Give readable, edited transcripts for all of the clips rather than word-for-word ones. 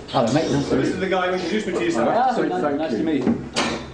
Hello, mate. So this is the guy who introduced me to you, sir. Nice to meet you.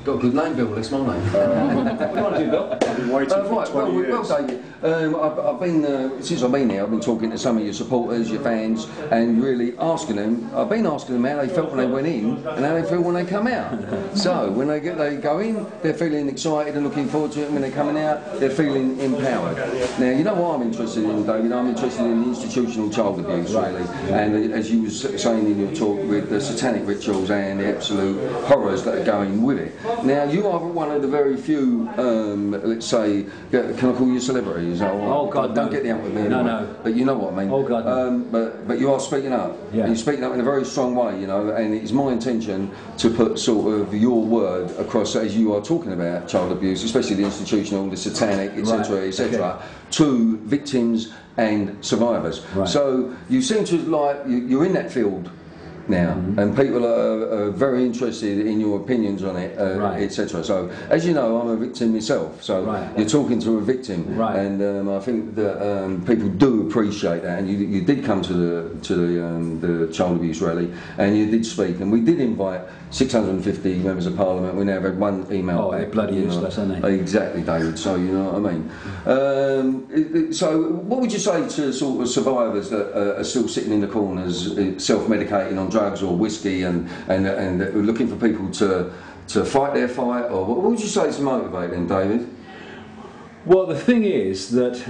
Got a good name, Bill. That's my name. What do you want to do, Bill? I've been waiting for 20 years. Well, David, I've been since I've been here. I've been talking to some of your supporters, your fans, and really asking them. I've been asking them how they felt when they went in and how they feel when they come out. So when they go in, they're feeling excited and looking forward to it. And when they're coming out, they're feeling empowered. Now, you know what I'm interested in, David? I'm interested in institutional child abuse, really. And as you were saying in your talk, with the satanic rituals and the absolute horrors that are going with it. Now, you are one of the very few, let's say, can I call you celebrities? Oh, God, don't no. get the out with me. No, anyway. no. But you know what I mean. Oh, God, no. But you are speaking up. Yeah. And you're speaking up in a very strong way, you know, and it's my intention to put sort of your word across as you are talking about child abuse, especially the institutional, the satanic, etc., Right. etc., Okay. to victims and survivors. Right. So you seem to like, you're in that field now, and people are very interested in your opinions on it, Right. etc. So, as you know, I'm a victim myself. So Right. you're talking to a victim, Right. and I think that people do appreciate that. And you did come to the child abuse rally, and you did speak, and we did invite 650 members of Parliament. We now have one email. Oh, they're bloody you know. useless, aren't they? Exactly, David. So you know what I mean. So, what would you say to sort of survivors that are still sitting in the corners, self-medicating on drugs or whiskey, and looking for people to fight their fight? Or what would you say to motivate them, David? Well, the thing is that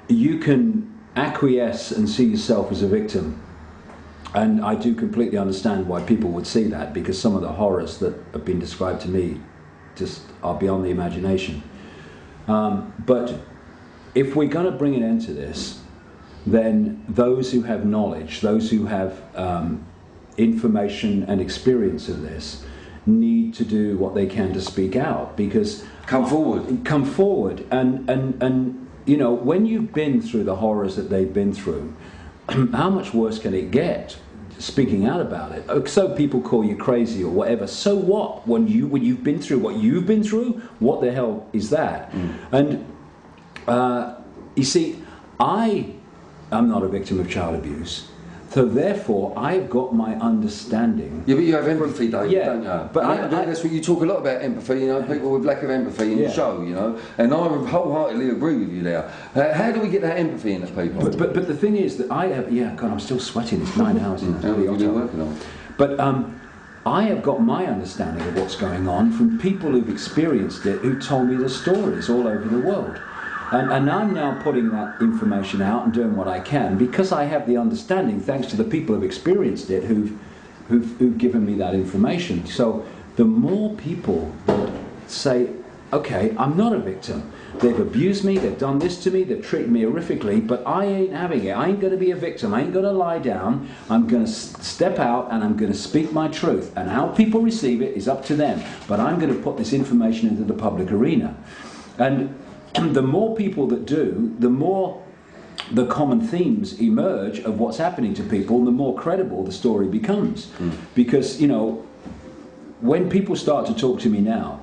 you can acquiesce and see yourself as a victim. And I do completely understand why people would see that, because some of the horrors that have been described to me just are beyond the imagination. But if we're going to bring an end to this, then those who have knowledge, those who have information and experience of this, need to do what they can to speak out, because Come forward. And you know, when you've been through the horrors that they've been through, how much worse can it get? Speaking out about it. So people call you crazy or whatever. So what? When you've been through what you've been through, what the hell is that? And you see, I am not a victim of child abuse. So therefore, I've got my understanding. Yeah, but you have empathy, David, Yeah, don't you? but and that's what you talk a lot about, empathy. You know, people with lack of empathy in Yeah. the show. You know, and I wholeheartedly agree with you there. How do we get that empathy into people? But the thing is that I have. Yeah, God, I'm still sweating. It's 9 hours in How have you been working on it? But I have got my understanding of what's going on from people who've experienced it, who told me the stories all over the world. And I'm now putting that information out and doing what I can, because I have the understanding, thanks to the people who've experienced it, who've given me that information. So the more people that say, okay, I'm not a victim. They've abused me, they've done this to me, they've treated me horrifically, but I ain't having it. I ain't going to be a victim. I ain't going to lie down. I'm going to step out and I'm going to speak my truth. And how people receive it is up to them. But I'm going to put this information into the public arena. And the more people that do, the more the common themes emerge of what's happening to people, the more credible the story becomes. Because, you know, when people start to talk to me now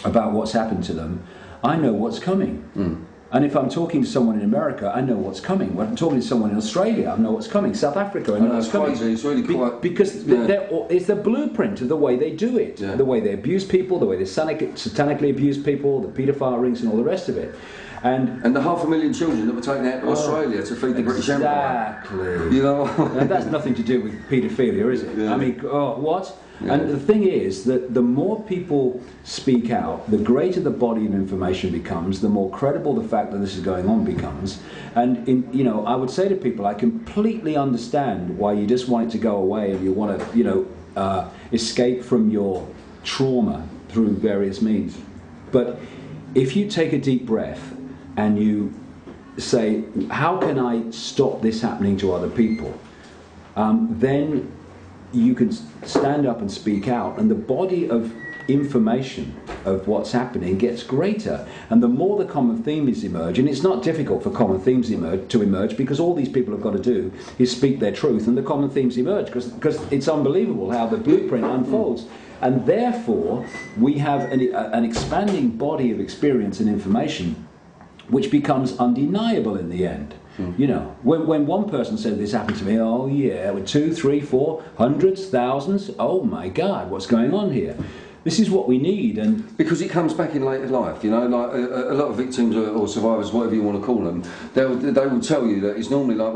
about what's happened to them, I know what's coming. And if I'm talking to someone in America, I know what's coming. When I'm talking to someone in Australia, I know what's coming. South Africa, I know what's coming. Crazy. It's really quite... Because it's the blueprint of the way they do it. Yeah. The way they abuse people, the way they satanically abuse people, the paedophile rings and all the rest of it. And the 500,000 children that were taken out to Australia to feed the British Empire. Exactly. You know? And that's nothing to do with paedophilia, is it? Yeah. I mean, what? Yeah. And the thing is that the more people speak out, the greater the body of information becomes, the more credible the fact that this is going on becomes. And, you know, I would say to people, I completely understand why you just want it to go away and you want to, you know, escape from your trauma through various means. But if you take a deep breath and you say, how can I stop this happening to other people? Then you can stand up and speak out, and the body of information of what's happening gets greater. And the more the common themes emerge, and it's not difficult for common themes to emerge, because all these people have got to do is speak their truth, and the common themes emerge, because it's unbelievable how the blueprint unfolds. And therefore, we have an expanding body of experience and information, which becomes undeniable in the end. You know, when one person said this happened to me, oh yeah, with 2, 3, 4, hundreds, thousands, oh my God, what's going on here? This is what we need, and because it comes back in later life, you know, like a lot of victims or survivors, whatever you want to call them, they will tell you that it's normally like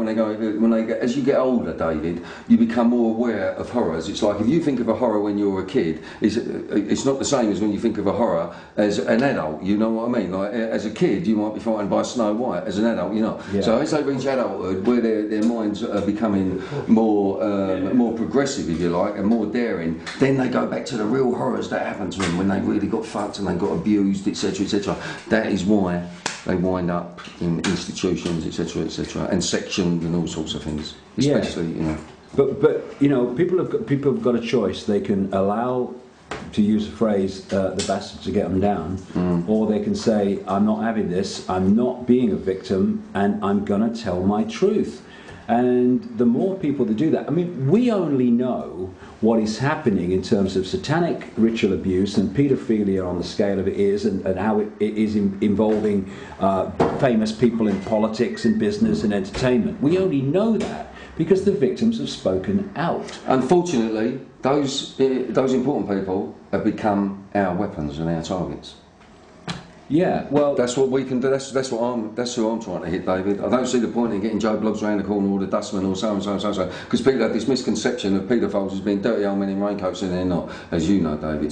as you get older, David, you become more aware of horrors. It's like if you think of a horror when you're a kid, it's not the same as when you think of a horror as an adult. You know what I mean? Like as a kid, you might be frightened by Snow White. As an adult, you know. Yeah. So as they reach adulthood, where their minds are becoming more progressive, if you like, and more daring, then they go back to the real horrors that happened to them when they really got fucked and they got abused, etc., etc. That is why they wind up in institutions, etc., etc., and sectioned and all sorts of things. Especially, you know. But you know, people have got a choice. They can allow, to use a phrase, the bastards to get them down, or they can say, I'm not having this. I'm not being a victim, and I'm going to tell my truth. And the more people that do that, I mean, we only know what is happening in terms of satanic ritual abuse and paedophilia on the scale of it is, and how it is involving famous people in politics and business and entertainment. We only know that because the victims have spoken out. Unfortunately, those important people have become our weapons and our targets. Yeah, well, that's what we can do. That's who I'm trying to hit, David. I don't see the point in getting Joe Bloggs around the corner or the dustman or so and so and so and so, because people have this misconception of paedophiles as being dirty old men in raincoats, and they're not, as you know, David.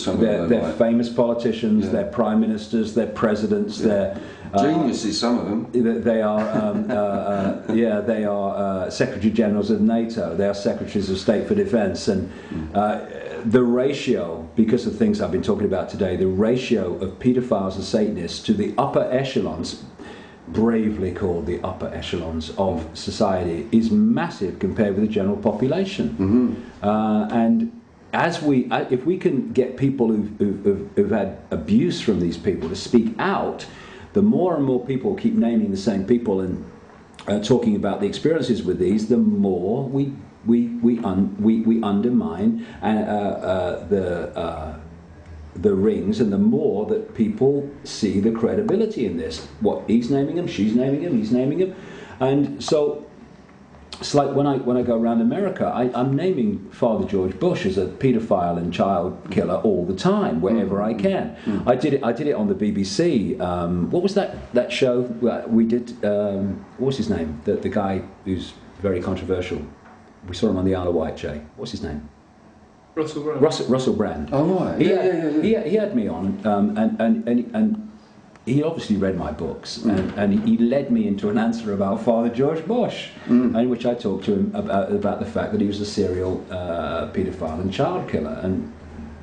They're famous politicians, they're prime ministers, they're presidents, they're geniuses. Some of them. They are, they are Secretary Generals of NATO. They are Secretaries of State for Defence, and the ratio, because of things I've been talking about today, the ratio of paedophiles and Satanists to the upper echelons, bravely called the upper echelons of society, is massive compared with the general population. And if we can get people who've had abuse from these people to speak out, the more and more people keep naming the same people and talking about the experiences with these, the more we undermine the rings, and the more that people see the credibility in this. What he's naming him, she's naming him, he's naming him, and so it's like when I go around America, I'm naming Father George Bush as a paedophile and child killer all the time wherever I can. I did it on the BBC. What was that show we did? What was his name? The guy who's very controversial. We saw him on the Isle of Wight, Jay. What's his name? Russell Brand. Russell Brand. Oh right. He had me on, and he obviously read my books, and he led me into an answer about Father George Bush, in which I talked to him about the fact that he was a serial paedophile and child killer, and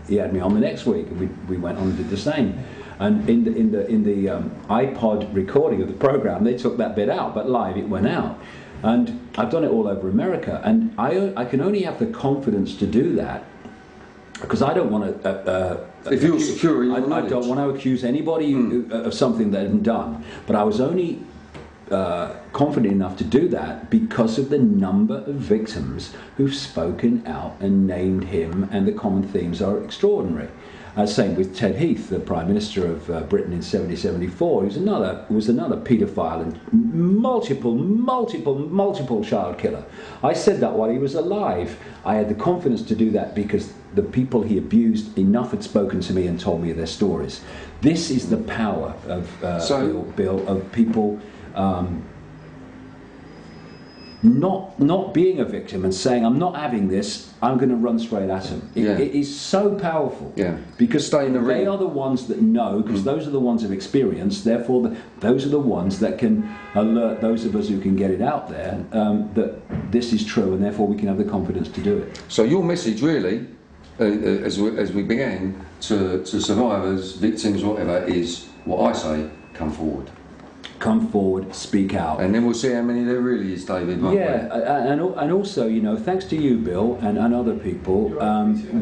he had me on the next week, and we went on and did the same. And in the iPod recording of the program, they took that bit out, but live it went out. And I've done it all over America, and I can only have the confidence to do that because I don't want to. If you're secure in your knowledge. I don't want to accuse anybody of something they haven't done. But I was only confident enough to do that because of the number of victims who've spoken out and named him, and the common themes are extraordinary. Same with Ted Heath, the Prime Minister of Britain in 1974. He was another paedophile and multiple child killer. I said that while he was alive. I had the confidence to do that because the people he abused, enough had spoken to me and told me their stories. This is the power of Bill, of people not being a victim and saying, I'm not having this, I'm going to run straight at him. It is so powerful. Because they are the ones that know, because those are the ones of experience, therefore those are the ones that can alert those of us who can get it out there that this is true, and therefore we can have the confidence to do it. So your message really, as we began, to survivors, victims, whatever, is what I say: come forward. Come forward, speak out. And then we'll see how many there really is, David, won't we? And also, you know, thanks to you, Bill, and other people,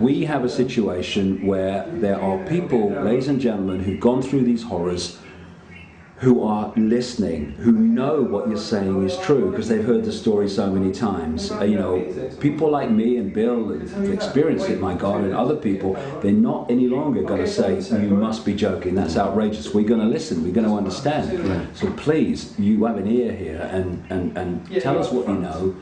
we have a situation where there are people, ladies and gentlemen, who've gone through these horrors, who are listening, who know what you're saying is true because they've heard the story so many times. You know, people like me and Bill who've experienced it, my God, and other people, they're not any longer going to say, you must be joking, that's outrageous. We're going to listen, we're going to understand. So please, you have an ear here and tell us what you know,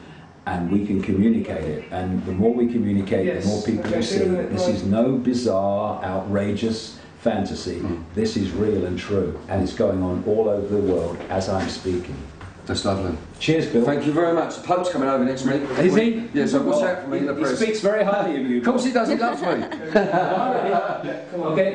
and we can communicate it. And the more we communicate, the more people will see that this is no bizarre, outrageous fantasy. This is real and true, and it's going on all over the world as I'm speaking. That's lovely. Cheers, Bill. Thank you very much. The Pope's coming over next week. Is he? Yeah, so watch out for me in the press. He speaks very highly of you. Of course he does, he loves me. Okay.